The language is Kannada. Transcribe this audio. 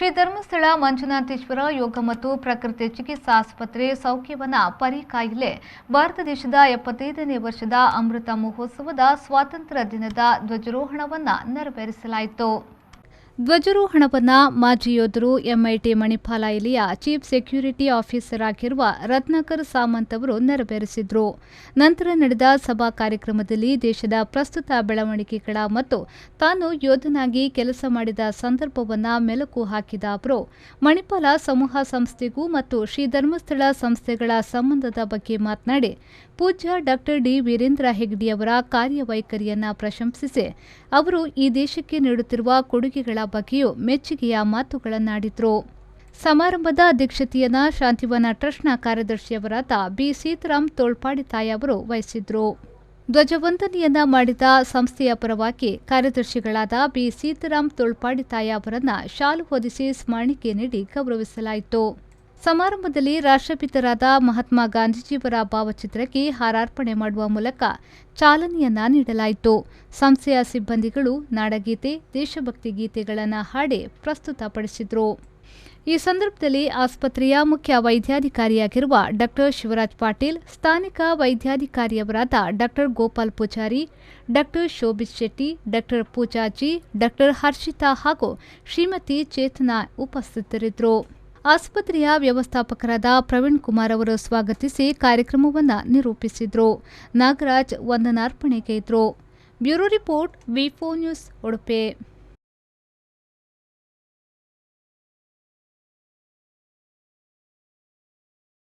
ಶ್ರೀ ಧರ್ಮಸ್ಥಳ ಮಂಜುನಾಥೇಶ್ವರ ಯೋಗ ಮತ್ತು ಪ್ರಕೃತಿ ಚಿಕಿತ್ಸಾ ಆಸ್ಪತ್ರೆ ಸೌಖ್ಯವನ ಪರಿಕಾಯಿಲೆ ಭಾರತ ದೇಶದ 75ನೇ ವರ್ಷದ ಅಮೃತ ಮಹೋತ್ಸವದ ಸ್ವಾತಂತ್ರ್ಯ ದಿನದ ಧ್ವಜಾರೋಹಣವನ್ನು ನೆರವೇರಿಸಲಾಯಿತು. ಧ್ವಜಾರೋಹಣವನ್ನು ಮಾಜಿ ಯೋಧರು ಎಂಐಟಿ ಮಣಿಪಾಲ ಇಲಿಯ ಚೀಫ್ ಸೆಕ್ಯೂರಿಟಿ ಆಫೀಸರ್ ಆಗಿರುವ ರತ್ನಾಕರ್ ಸಾಮಂತ್ ಅವರು ನೆರವೇರಿಸಿದರು. ನಂತರ ನಡೆದ ಸಭಾ ಕಾರ್ಯಕ್ರಮದಲ್ಲಿ ದೇಶದ ಪ್ರಸ್ತುತ ಬೆಳವಣಿಗೆಗಳ ಮತ್ತು ತಾನು ಯೋಧನಾಗಿ ಕೆಲಸ ಮಾಡಿದ ಸಂದರ್ಭವನ್ನು ಮೆಲುಕು ಹಾಕಿದ ಅವರು ಮಣಿಪಾಲ ಸಮೂಹ ಸಂಸ್ಥೆಗೂ ಮತ್ತು ಶ್ರೀ ಧರ್ಮಸ್ಥಳ ಸಂಸ್ಥೆಗಳ ಸಂಬಂಧದ ಬಗ್ಗೆ ಮಾತನಾಡಿ ಪೂಜ್ಯ ಡಾಕ್ಟರ್ ಡಿ ವೀರೇಂದ್ರ ಹೆಗ್ಗಡೆಯವರ ಕಾರ್ಯವೈಖರಿಯನ್ನು ಪ್ರಶಂಸಿಸಿ ಅವರು ಈ ದೇಶಕ್ಕೆ ನೀಡುತ್ತಿರುವ ಕೊಡುಗೆಗಳ ಬಗ್ಗೆಯೂ ಮೆಚ್ಚುಗೆಯ ಮಾತುಗಳನ್ನಾಡಿದರು. ಸಮಾರಂಭದ ಅಧ್ಯಕ್ಷತೆಯನ್ನು ಶಾಂತಿವನ ಟ್ರಸ್ಟ್ನ ಕಾರ್ಯದರ್ಶಿಯವರಾದ ಬಿ ಸೀತಾರಾಮ್ ತೋಳ್ಪಾಡಿತಾಯ ಅವರು ವಹಿಸಿದ್ರು. ಧ್ವಜವಂದನೆಯನ್ನ ಮಾಡಿದ ಸಂಸ್ಥೆಯ ಪರವಾಗಿ ಕಾರ್ಯದರ್ಶಿಗಳಾದ ಬಿ ಸೀತಾರಾಮ್ ತೋಳ್ಪಾಡಿತಾಯ ಅವರನ್ನು ಶಾಲು ಹೊದಿಸಿ ಸ್ಮರಣಿಕೆ ನೀಡಿ ಗೌರವಿಸಲಾಯಿತು. ಸಮಾರಂಭದಲ್ಲಿ ರಾಷ್ಟ್ರಪಿತರಾದ ಮಹಾತ್ಮ ಗಾಂಧೀಜಿಯವರ ಭಾವಚಿತ್ರಕ್ಕೆ ಹಾರಾರ್ಪಣೆ ಮಾಡುವ ಮೂಲಕ ಚಾಲನೆಯನ್ನ ನೀಡಲಾಯಿತು. ಸಂಸ್ಥೆಯ ಸಿಬ್ಬಂದಿಗಳು ನಾಡಗೀತೆ, ದೇಶಭಕ್ತಿ ಗೀತೆಗಳನ್ನು ಹಾಡಿ ಪ್ರಸ್ತುತಪಡಿಸಿದರು. ಈ ಸಂದರ್ಭದಲ್ಲಿ ಆಸ್ಪತ್ರೆಯ ಮುಖ್ಯ ವೈದ್ಯಾಧಿಕಾರಿಯಾಗಿರುವ ಡಾಕ್ಟರ್ ಶಿವರಾಜ್ ಪಾಟೀಲ್, ಸ್ಥಾನಿಕ ವೈದ್ಯಾಧಿಕಾರಿಯವರಾದ doctor Gopal Poojari, doctor Shobhit Shetty, doctor ಪೂಜಾಜಿ, ಡಾಕ್ಟರ್ ಹರ್ಷಿತಾ ಹಾಗೂ ಶ್ರೀಮತಿ ಚೇತನಾ ಉಪಸ್ಥಿತರಿದ್ದರು. ಆಸ್ಪತ್ರೆಯ ವ್ಯವಸ್ಥಾಪಕರಾದ ಪ್ರವೀಣ್ ಕುಮಾರ್ ಅವರು ಸ್ವಾಗತಿಸಿ ಕಾರ್ಯಕ್ರಮವನ್ನು ನಿರೂಪಿಸಿದರು. ನಾಗರಾಜ್ ವಂದನಾರ್ಪಣೆಗೈದರು. Bureau report V4 news Udupi.